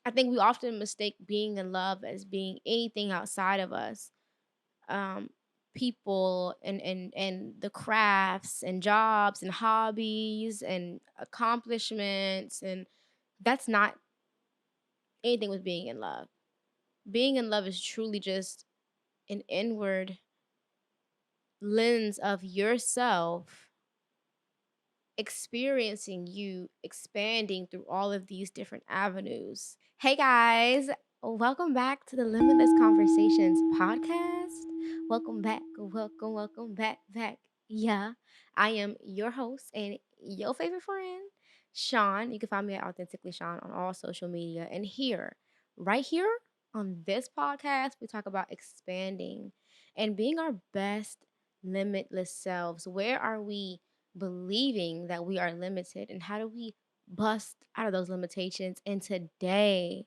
I think we often mistake being in love as being anything outside of us. Um, People and the crafts and jobs and hobbies and accomplishments, and that's not anything with being in love. Being in love is truly just an inward lens of yourself experiencing you expanding through all of these different avenues. Hey guys, welcome back to the Limitless Conversations podcast. Welcome back, welcome back. Yeah, I am your host and your favorite friend, Sean. You can find me at Authentically Sean on all social media. And here, right here on this podcast, we talk about expanding and being our best limitless selves. Where are we believing that we are limited, and how do we bust out of those limitations? And today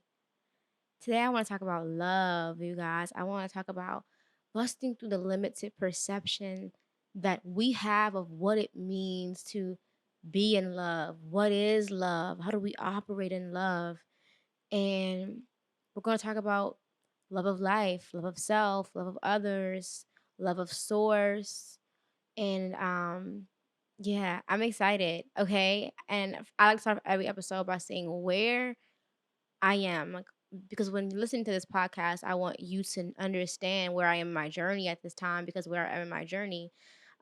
I want to talk about love, you guys. I want to talk about busting through the limited perception that we have of what it means to be in love. What is love? How do we operate in love? And we're going to talk about love of life, love of self, love of others, love of source, and yeah, I'm excited. Okay. And I like to start every episode by saying where I am. Like, because when you listen to this podcast, I want you to understand where I am in my journey at this time, because where I am in my journey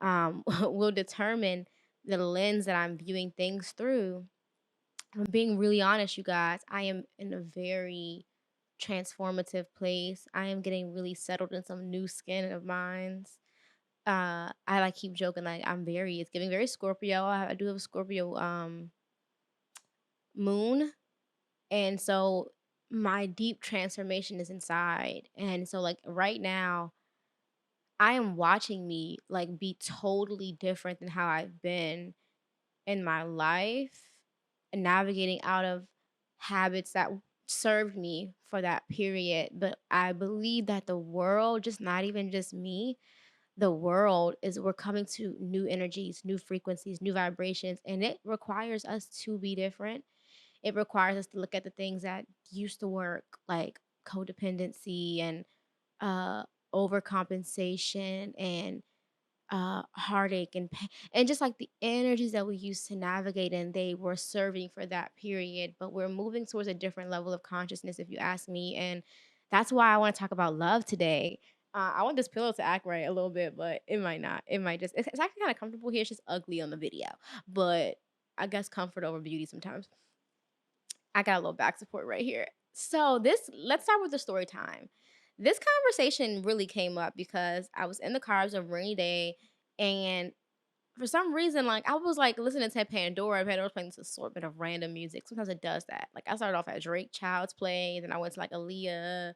will determine the lens that I'm viewing things through. I'm being really honest, you guys. I am in a very transformative place. I am getting really settled in some new skin of mine. I like keep joking like it's giving very Scorpio. I do have a Scorpio moon, and so my deep transformation is inside. And so like right now, I am watching me like be totally different than how I've been in my life, and navigating out of habits that served me for that period. But I believe that the world, just not even just me, the world is we're coming to new energies, new frequencies, new vibrations, and it requires us to be different. It requires us to look at the things that used to work, like codependency and uh overcompensation and heartache and pain, and just like the energies that we used to navigate, and they were serving for that period. But we're moving towards a different level of consciousness, if you ask me. And that's why I want to talk about love today. I want this pillow to act right a little bit, but it might not. It might just, it's actually kind of comfortable here. It's just ugly on the video, but I guess comfort over beauty sometimes. I got a little back support right here. So let's start with the story time. This conversation really came up because I was in the car. It was a rainy day, and for some reason, like I was like listening to Pandora. Pandora was playing this assortment of random music. Sometimes it does that. Like I started off at Drake, Child's Play, then I went to like Aaliyah,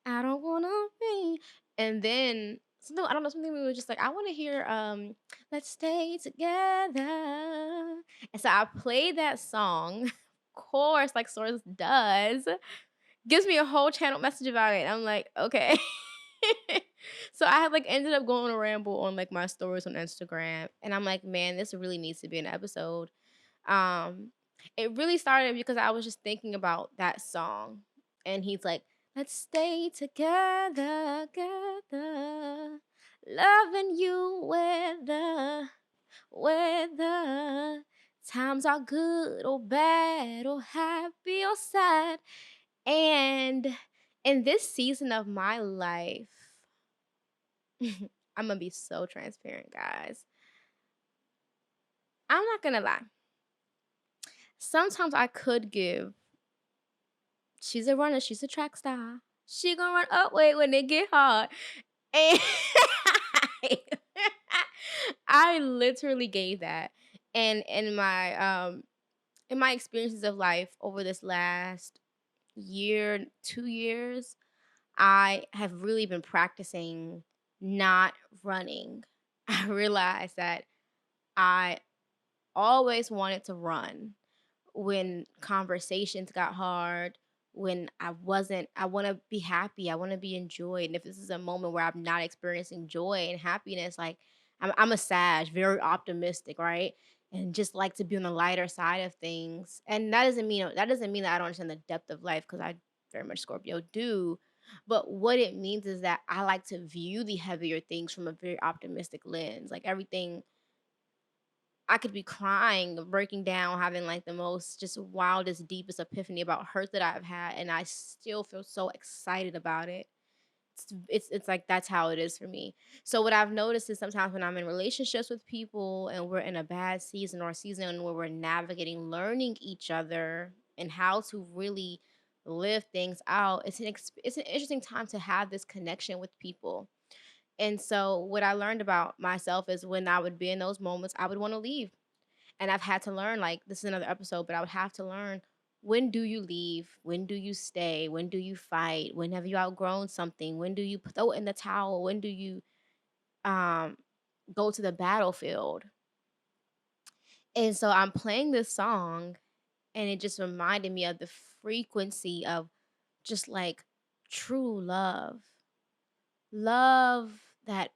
I don't wanna be, and then something, I don't know, something we were just like, I want to hear Let's Stay Together. And so I played that song. Of course, like Source does. Gives me a whole channel message about it. I'm like, okay. So I had like ended up going on a ramble on like my stories on Instagram. And I'm like, man, this really needs to be an episode. Um, it really started because I was just thinking about that song. And he's like, let's stay together, together, loving you whether times are good or bad or happy or sad. And in this season of my life, I'm gonna be so transparent, guys. I'm not gonna lie. Sometimes I could give, she's a runner, she's a track star. She gonna run up weight when it get hard. And I literally gave that. And in my experiences of life over this last year, 2 years, I have really been practicing not running. I realized that I always wanted to run when conversations got hard, when I want to be happy, I want to be enjoyed. And if this is a moment where I'm not experiencing joy and happiness, like I'm a Sag, very optimistic, right? and just like to be on the lighter side of things. And that doesn't mean that I don't understand the depth of life, because I very much Scorpio do. But what it means is that I like to view the heavier things from a very optimistic lens. Like everything, I could be crying, breaking down, having like the most just wildest, deepest epiphany about hurt that I've had, and I still feel so excited about it. It's like that's how it is for me. So what I've noticed is sometimes when I'm in relationships with people and we're in a bad season or a season where we're navigating, learning each other and how to really live things out, it's an interesting time to have this connection with people. And so what I learned about myself is when I would be in those moments, I would want to leave. And I've had to learn, like, this is another episode, but I would have to learn, when do you leave? When do you stay? When do you fight? When have you outgrown something? When do you throw it in the towel? When do you um go to the battlefield? And so I'm playing this song, and it just reminded me of the frequency of just like true love. Love that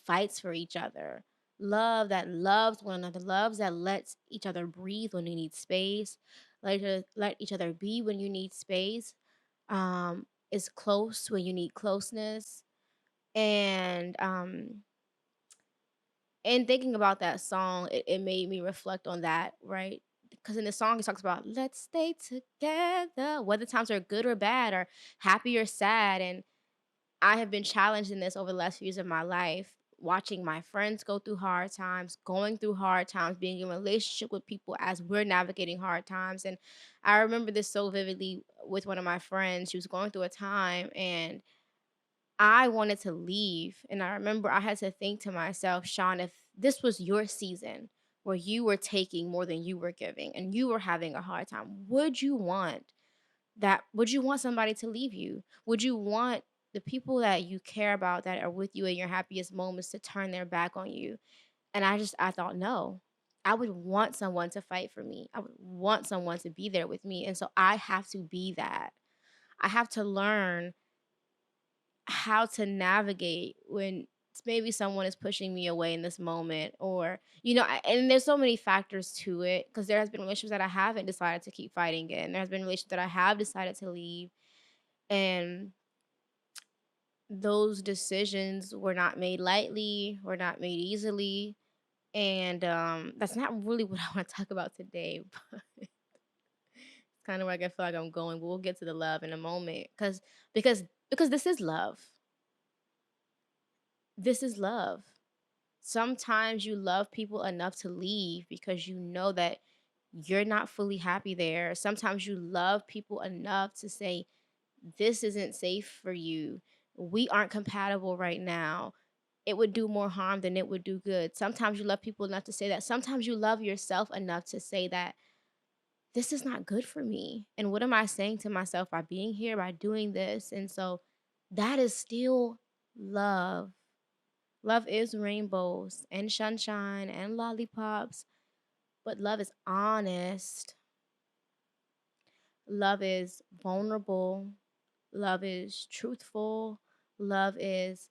fights for each other. Love that loves one another. Loves that lets each other breathe when you need space. Let each other be when you need space. Is close when you need closeness. And thinking about that song, it made me reflect on that, right? Because in the song it talks about let's stay together, whether times are good or bad, or happy or sad. And I have been challenged in this over the last few years of my life, watching my friends go through hard times, going through hard times, being in relationship with people as we're navigating hard times. And I remember this so vividly with one of my friends. She was going through a time, and I wanted to leave. And I remember I had to think to myself, Sean, if this was your season where you were taking more than you were giving and you were having a hard time, would you want somebody to leave you? Would you want the people that you care about, that are with you in your happiest moments, to turn their back on you? And I thought, no. I would want someone to fight for me. I would want someone to be there with me. And so I have to be that. I have to learn how to navigate when maybe someone is pushing me away in this moment, or and there's so many factors to it, because there has been relationships that I haven't decided to keep fighting in. There's been relationships that I have decided to leave, and those decisions were not made lightly, were not made easily. And that's not really what I want to talk about today, but it's kind of like I feel like I'm going, but we'll get to the love in a moment, because because this is love. This is love. Sometimes you love people enough to leave because you know that you're not fully happy there. Sometimes you love people enough to say, this isn't safe for you. We aren't compatible right now. It would do more harm than it would do good. Sometimes you love people enough to say that. Sometimes you love yourself enough to say that this is not good for me. And what am I saying to myself by being here, by doing this? And so that is still love. Love is rainbows and sunshine and lollipops, but love is honest. Love is vulnerable. Love is truthful. Love is,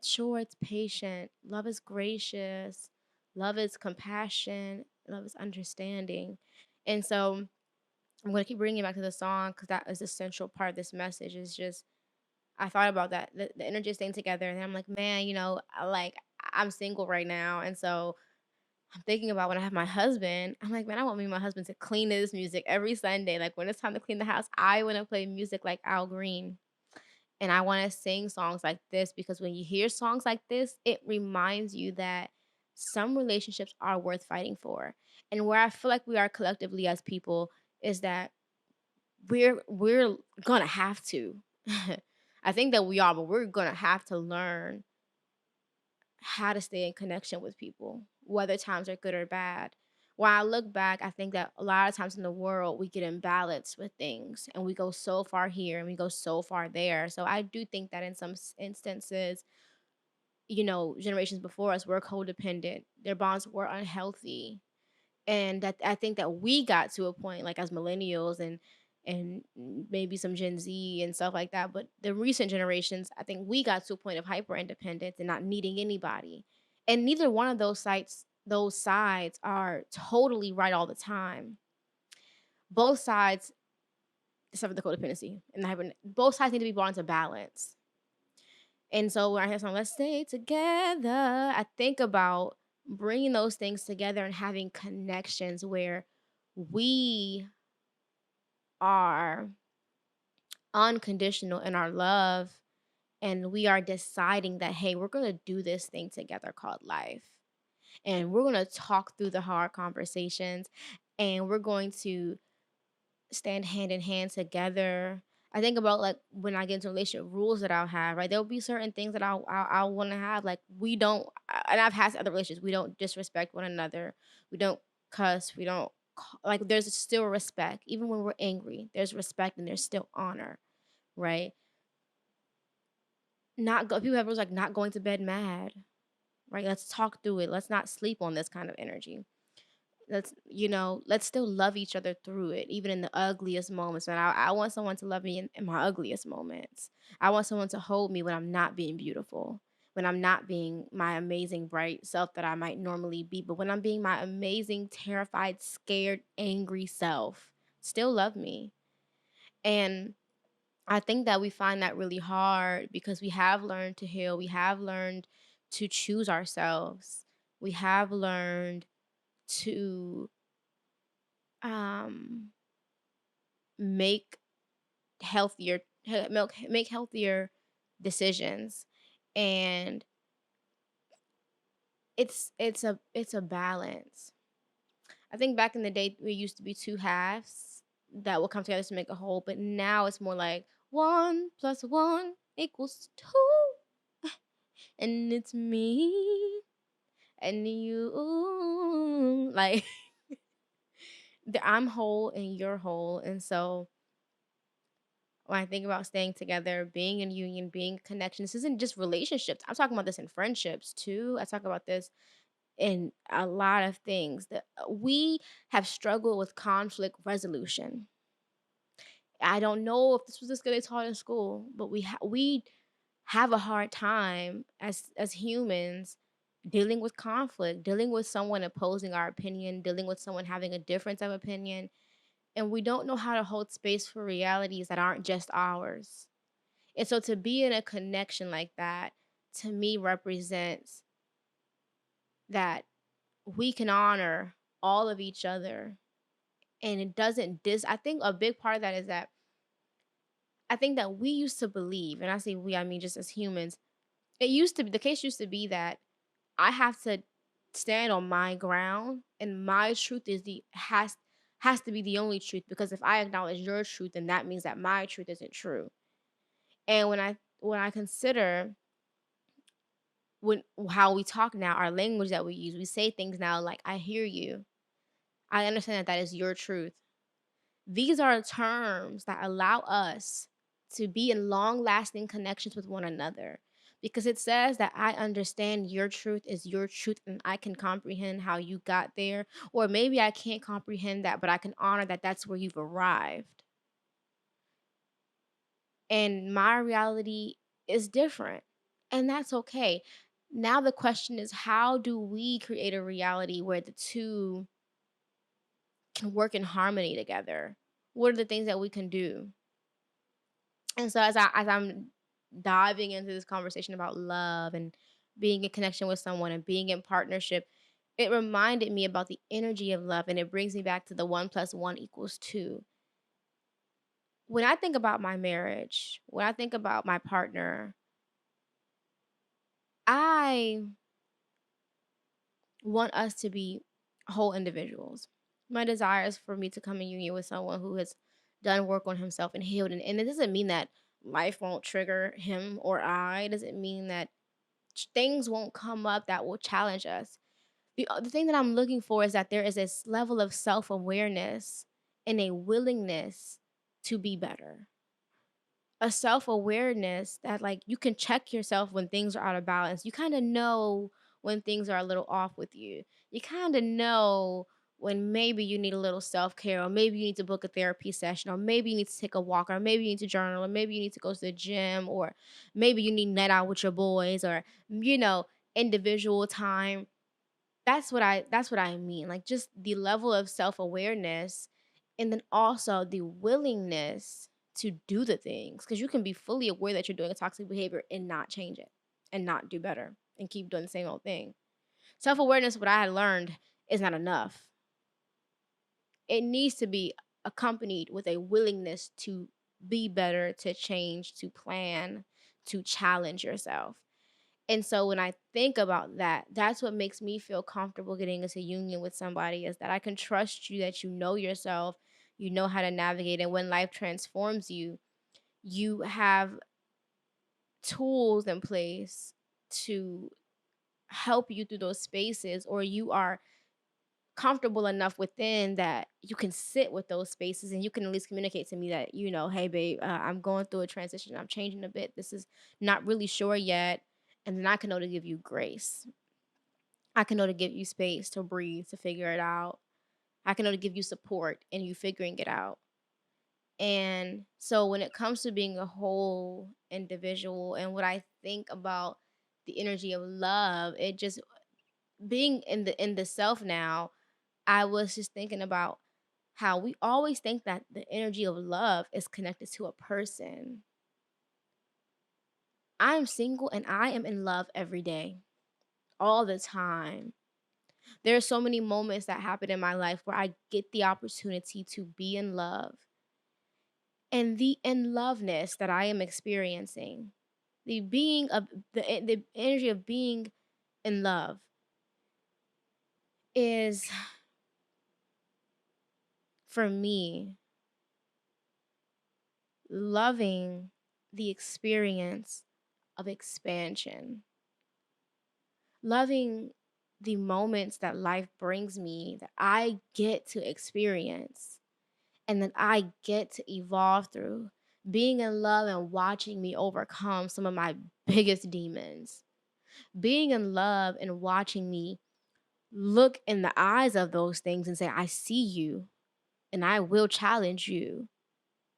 sure, it's patient. Love is gracious. Love is compassion. Love is understanding. And so I'm going to keep bringing it back to the song, because that is a central part of this message. Is just, I thought about that, the energy of staying together. And I'm like, man, I'm single right now. And so I'm thinking about when I have my husband. I'm like, man, I want me and my husband to clean this music every Sunday. Like when it's time to clean the house, I want to play music like Al Green. And I want to sing songs like this, because when you hear songs like this, it reminds you that some relationships are worth fighting for. And where I feel like we are collectively as people is that we're gonna have to. I think that we are, but we're gonna have to learn how to stay in connection with people, whether times are good or bad. When I look back, I think that a lot of times in the world, we get imbalanced with things, and we go so far here and we go so far there. So I do think that in some instances, generations before us were codependent, their bonds were unhealthy. And that I think that we got to a point, like as millennials and maybe some Gen Z and stuff like that, but the recent generations, I think we got to a point of hyper independence and not needing anybody. And neither one of those sites those sides are totally right all the time. Both sides suffer the codependency and both sides need to be brought into balance. And so when I hear something, let's stay together, I think about bringing those things together and having connections where we are unconditional in our love and we are deciding that, hey, we're going to do this thing together called life. And we're going to talk through the hard conversations and we're going to stand hand in hand together. I think about like when I get into a relationship, rules that I'll have, right? There'll be certain things that I'll want to have. Like we don't, and I've had other relationships. We don't disrespect one another. We don't cuss. We don't like. There's still respect, even when we're angry. There's respect and there's still honor, right? Not go. People have rules like not going to bed mad, right? Let's talk through it. Let's not sleep on this kind of energy. Let's still love each other through it, even in the ugliest moments. And I want someone to love me in my ugliest moments. I want someone to hold me when I'm not being beautiful, when I'm not being my amazing, bright self that I might normally be, but when I'm being my amazing, terrified, scared, angry self, still love me. And I think that we find that really hard because we have learned to heal. We have learned to choose ourselves. We have learned to um make make healthier decisions. And it's a balance. I think back in the day we used to be two halves that will come together to make a whole, but now it's more like 1 + 1 = 2, and it's me and you, like I'm whole and you're whole. And so when I think about staying together, being in union, being in connection, this isn't just relationships. I'm talking about this in friendships too. I talk about this in a lot of things that we have struggled with conflict resolution. I don't know if this was just they taught in school, but we have a hard time as humans dealing with conflict, dealing with someone opposing our opinion, dealing with someone having a difference of opinion, and we don't know how to hold space for realities that aren't just ours. And so to be in a connection like that, to me, represents that we can honor all of each other. And it doesn't I think a big part of that is that I think that we used to believe, and I say we, I mean just as humans, the case used to be that I have to stand on my ground and my truth has to be the only truth, because if I acknowledge your truth, then that means that my truth isn't true. And when I consider when how we talk now, our language that we use, we say things now like, I hear you. I understand that that is your truth. These are terms that allow us to be in long lasting connections with one another, because it says that I understand your truth is your truth and I can comprehend how you got there. Or maybe I can't comprehend that, but I can honor that that's where you've arrived. And my reality is different. And that's okay. Now the question is, how do we create a reality where the two can work in harmony together? What are the things that we can do? And so as I'm diving into this conversation about love and being in connection with someone and being in partnership, it reminded me about the energy of love, and it brings me back to the 1 + 1 = 2. When I think about my marriage, when I think about my partner, I want us to be whole individuals. My desire is for me to come in union with someone who has done work on himself and healed. And it doesn't mean that life won't trigger him or I. It doesn't mean that things won't come up that will challenge us. The thing that I'm looking for is that there is this level of self awareness and a willingness to be better, a self-awareness that like you can check yourself when things are out of balance. You kind of know when things are a little off with you. You kind of know when maybe you need a little self-care, or maybe you need to book a therapy session, or maybe you need to take a walk, or maybe you need to journal, or maybe you need to go to the gym, or maybe you need night out with your boys, or individual time. That's what I mean, like, just the level of self-awareness, and then also the willingness to do the things, because you can be fully aware that you're doing a toxic behavior and not change it, and not do better, and keep doing the same old thing. Self-awareness, what I had learned, is not enough. It needs to be accompanied with a willingness to be better, to change, to plan, to challenge yourself. And so when I think about that, that's what makes me feel comfortable getting into union with somebody, is that I can trust you, that you know yourself, you know how to navigate. And when life transforms you, you have tools in place to help you through those spaces, or you are comfortable enough within that you can sit with those spaces, and you can at least communicate to me that, hey, babe, I'm going through a transition. I'm changing a bit. This is not really sure yet. And then I can know to give you grace. I can know to give you space to breathe, to figure it out. I can know to give you support in you figuring it out. And so when it comes to being a whole individual, and what I think about the energy of love, it just being in the self now, I was just thinking about how we always think that the energy of love is connected to a person. I am single and I am in love every day, all the time. There are so many moments that happen in my life where I get the opportunity to be in love. And the in loveness that I am experiencing, the being of the energy of being in love is for me loving the experience of expansion, loving the moments that life brings me that I get to experience and that I get to evolve through, being in love and watching me overcome some of my biggest demons, being in love and watching me look in the eyes of those things and say, I see you and I will challenge you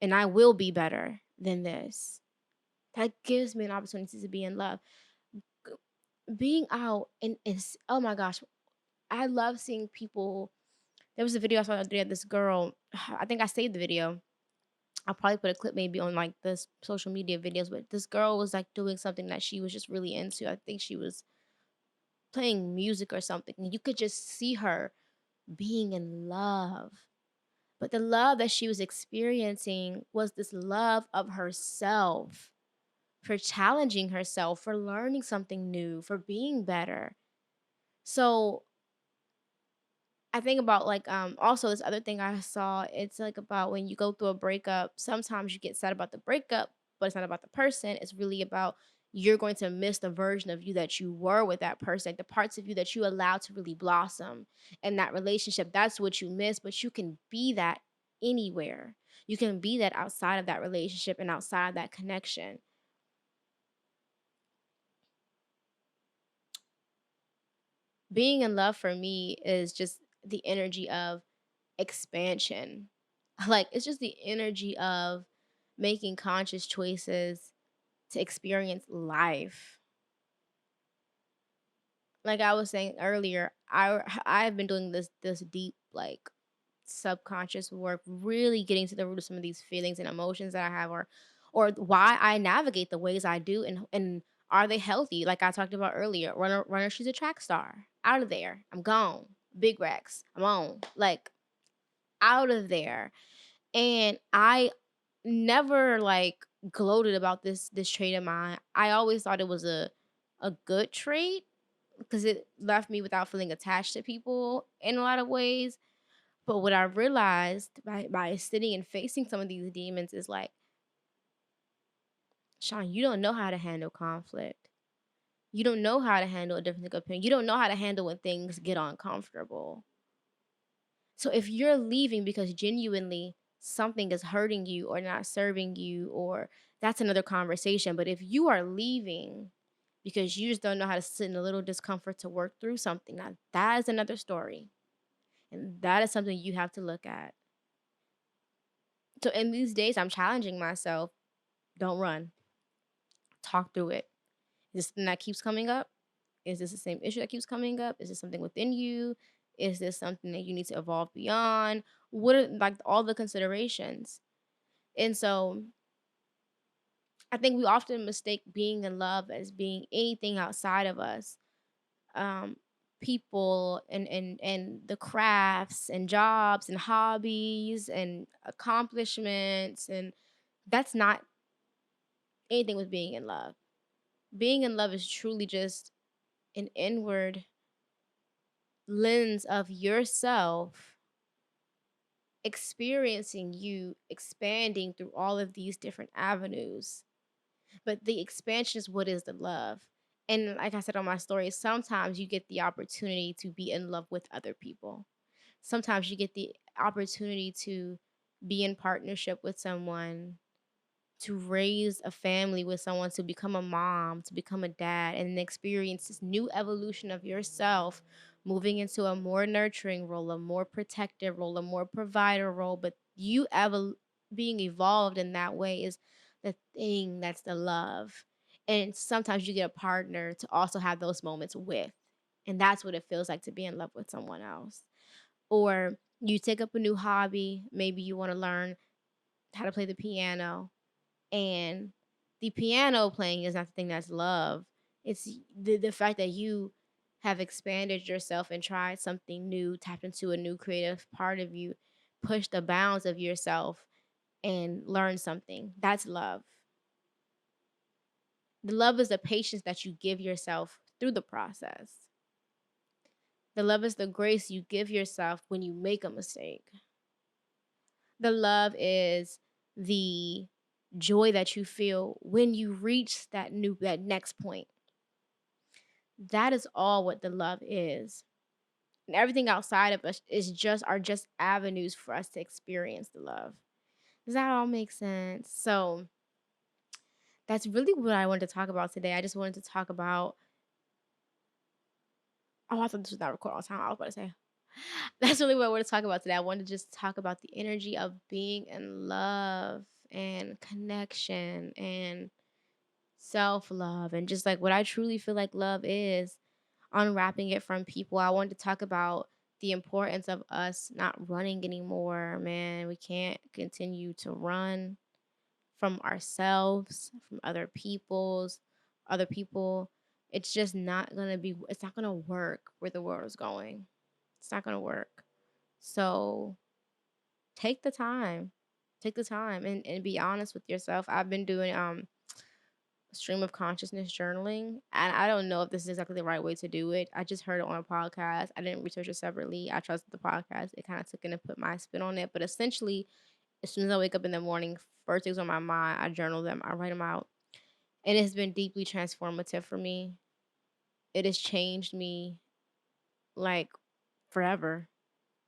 and I will be better than this. That gives me an opportunity to be in love. Being out and oh my gosh, I love seeing people. There was a video I saw the other day of this girl. I think I saved the video. I'll probably put a clip maybe on like this social media videos, but this girl was like doing something that she was just really into. I think she was playing music or something. And you could just see her being in love. But the love that she was experiencing was this love of herself, for challenging herself, for learning something new, for being better. So I think about like also this other thing I saw, it's like about when you go through a breakup, sometimes you get sad about the breakup, but it's not about the person. It's really about you're going to miss the version of you that you were with that person, like the parts of you that you allowed to really blossom in that relationship. That's what you miss, but you can be that anywhere. You can be that outside of that relationship and outside of that connection. Being in love for me is just the energy of expansion. Like, it's just the energy of making conscious choices to experience life. Like I was saying earlier, I've been doing this deep like subconscious work, really getting to the root of some of these feelings and emotions that I have, or why I navigate the ways I do, and are they healthy? Like I talked about earlier, runner, she's a track star. Out of there, I'm gone. Big Rex, I'm on. Like out of there. And I never like gloated about this trait of mine. I always thought it was a good trait because it left me without feeling attached to people in a lot of ways. But what I realized by sitting and facing some of these demons is like, Sean, you don't know how to handle conflict. You don't know how to handle a difference of opinion. You don't know how to handle when things get uncomfortable. So if you're leaving because genuinely something is hurting you or not serving you, or that's another conversation. But if you are leaving because you just don't know how to sit in a little discomfort to work through something, now that is another story. And that is something you have to look at. So in these days, I'm challenging myself. Don't run. Talk through it. This thing that keeps coming up, Is this the same issue that keeps coming up? Is this something within you? Is this something that you need to evolve beyond? What are like all the considerations? And so I think we often mistake being in love as being anything outside of us. Um, People and the crafts and jobs and hobbies and accomplishments, and that's not anything with being in love. Being in love is truly just an inward lens of yourself experiencing you expanding through all of these different avenues. But the expansion is what is the love. And like I said on my story, sometimes you get the opportunity to be in love with other people. Sometimes you get the opportunity to be in partnership with someone, to raise a family with someone, to become a mom, to become a dad, and experience this new evolution of yourself, moving into a more nurturing role, a more protective role, a more provider role. But being evolved in that way is the thing that's the love. And sometimes you get a partner to also have those moments with. And that's what it feels like to be in love with someone else. Or you take up a new hobby. Maybe you want to learn how to play the piano, and the piano playing is not the thing that's love. It's the fact that you have expanded yourself and tried something new, tapped into a new creative part of you, pushed the bounds of yourself and learned something. That's love. The love is the patience that you give yourself through the process. The love is the grace you give yourself when you make a mistake. The love is the joy that you feel when you reach that next point. That is all what the love is. And everything outside of us is just avenues for us to experience the love. Does that all make sense? So that's really what I wanted to talk about today. I just wanted to talk about, oh, I thought this was not recorded all the time. I was about to say. That's really what I want to talk about today. I wanted to just talk about the energy of being in love and connection and self love, and just like what I truly feel like love is, unwrapping it from people. I wanted to talk about the importance of us not running anymore, man. We can't continue to run from ourselves, from other people. It's just it's not gonna work where the world is going. It's not gonna work. So take the time. Take the time and be honest with yourself. I've been doing stream of consciousness journaling, and I don't know if this is exactly the right way to do it. I just heard it on a podcast. I didn't research it separately. I trusted the podcast. It kind of took in and put my spin on it. But essentially, as soon as I wake up in the morning, first things on my mind, I journal them, I write them out. And it's been deeply transformative for me. It has changed me like forever,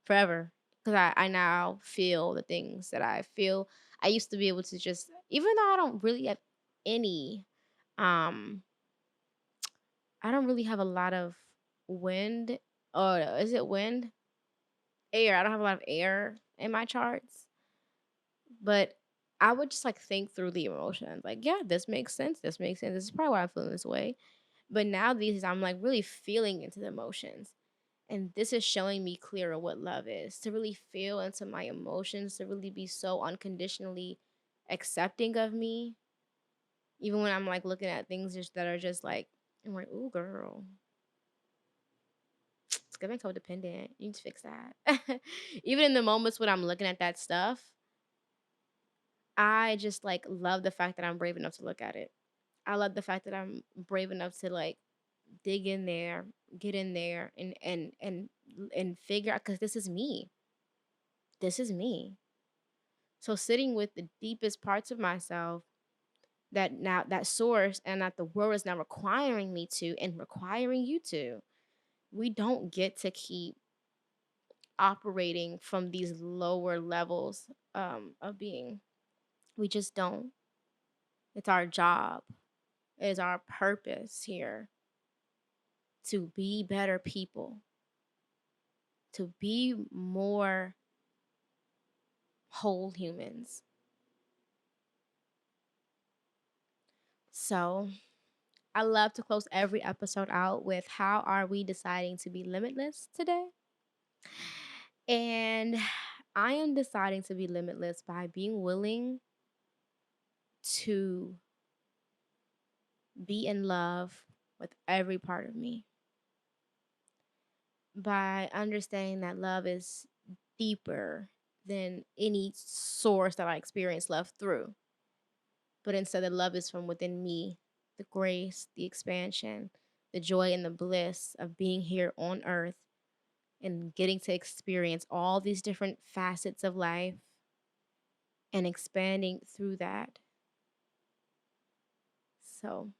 forever. Because I now feel the things that I feel. I used to be able to just, even though I don't really have any um I don't really have a lot of wind. Oh, is it wind? Air. I don't have a lot of air in my charts, but I would just like think through the emotions. Like, yeah, this makes sense. This makes sense. This is probably why I'm feeling this way. But now these days, I'm like really feeling into the emotions. And this is showing me clearer what love is, to really feel into my emotions, to really be so unconditionally accepting of me. Even when I'm like looking at things that are just like, I'm like, ooh, girl, it's giving codependent. You need to fix that. Even in the moments when I'm looking at that stuff, I just like love the fact that I'm brave enough to look at it. I love the fact that I'm brave enough to like dig in there, get in there, and figure out, because this is me. This is me. So sitting with the deepest parts of myself, that source, and that the world is now requiring me to, and requiring you to. We don't get to keep operating from these lower levels of being. We just don't. It's our job, it is our purpose here to be better people, to be more whole humans. So I love to close every episode out with how are we deciding to be limitless today? And I am deciding to be limitless by being willing to be in love with every part of me, by understanding that love is deeper than any source that I experience love through, but instead the love is from within me, the grace, the expansion, the joy, and the bliss of being here on earth and getting to experience all these different facets of life and expanding through that. So,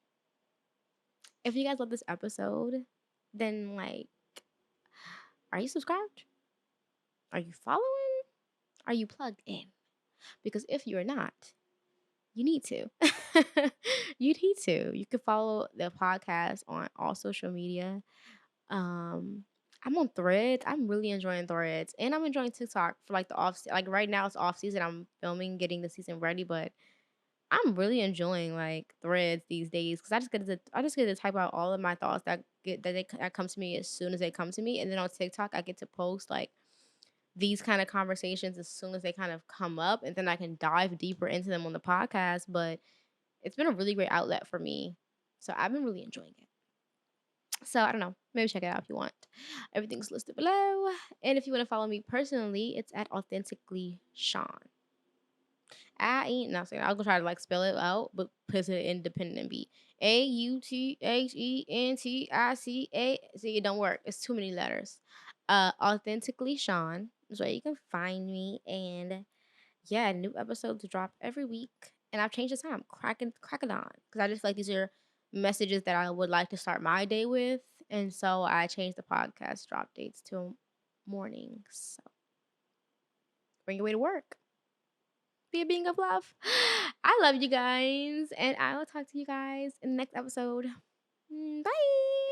if you guys love this episode, then like, are you subscribed? Are you following? Are you plugged in? Because if you're not, you need to. You need to. You can follow the podcast on all social media. I'm on Threads. I'm really enjoying Threads, and I'm enjoying TikTok for like the like right now it's off season. I'm filming, getting the season ready, but I'm really enjoying like Threads these days because I just get to type out all of my thoughts that come to me as soon as they come to me, and then on TikTok I get to post like these kind of conversations as soon as they kind of come up, and then I can dive deeper into them on the podcast. But it's been a really great outlet for me, so I've been really enjoying it. So I don't know, maybe check it out if you want. Everything's listed below, and if you want to follow me personally, it's at authentically Sean. I ain't nothing. I'll go try to like spell it out, but put it independent B. AUTHENTICA. See, it don't work. It's too many letters. Authentically Sean is where you can find me. And yeah, new episodes drop every week. And I've changed the time. Crack it on. Because I just feel like these are messages that I would like to start my day with. And so I changed the podcast drop dates to mornings. So bring your way to work. Be a being of love. I love you guys, and I will talk to you guys in the next episode. Bye.